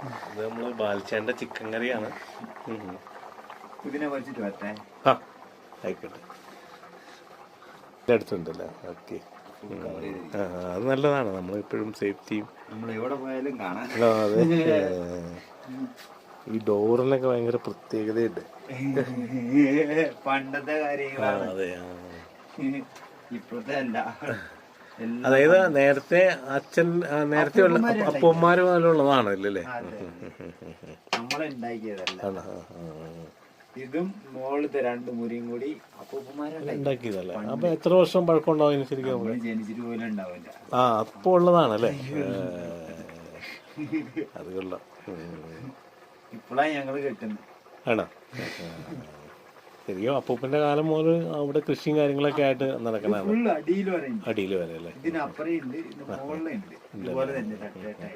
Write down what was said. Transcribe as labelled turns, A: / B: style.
A: ഇത് നമ്മള് ബാൽച്ചാന്റെ ചിക്കൻ കറിയാണ്.
B: ഇതിനെ വെച്ചിട്ട് വരട്ടെ.
A: ആ ആയിക്കോട്ടെ, അടുത്തുണ്ടല്ലോ. ഓക്കെ, അത് നല്ലതാണ്. നമ്മളിപ്പോഴും സേഫ്റ്റിയും
B: നമ്മൾ എവിടെ പോയാലും കാണാം.
A: അതെ. ഈ ഡോറിനൊക്കെ ഭയങ്കര പ്രത്യേകതയുണ്ട്.
B: പണ്ടത്തെ കാര്യങ്ങളാണ്.
A: അതെ,
B: ഇപ്പോഴത്തെ അല്ല.
A: അതായത് നേരത്തെ നേരത്തെ അപ്പന്മാര് പോലുള്ളതാണ് അല്ലേ?
B: നമ്മളുണ്ടാക്കിയതല്ല. ഇതും മോളത്തെ 2 മുറിയും കൂടി
A: ഉണ്ടാക്കിയതല്ലേ? അപ്പൊ എത്ര വർഷം പഴക്കം ഉണ്ടാവും ശരിക്കും?
B: ജനിച്ചിട്ട് പോലും ഉണ്ടാവില്ല.
A: ആ, അപ്പൊ ഉള്ളതാണല്ലേ? അത് കൊള്ളാം.
B: ഇപ്പോഴാണ് ഞങ്ങള് കെട്ടുന്നത്.
A: ആണോ? ശരിക്കും അപ്പൂപ്പന്റെ കാലം മുതൽ അവിടെ കൃഷിയും കാര്യങ്ങളൊക്കെ ആയിട്ട് നടക്കണതാണ്.
B: അടിയിൽ വരെ
A: അടിയിൽ വരെ അല്ലേ?
B: ഇതിനപ്പുറം ഉണ്ട്, മുകളിലുണ്ട്. ഇതുപോലെ തന്നെ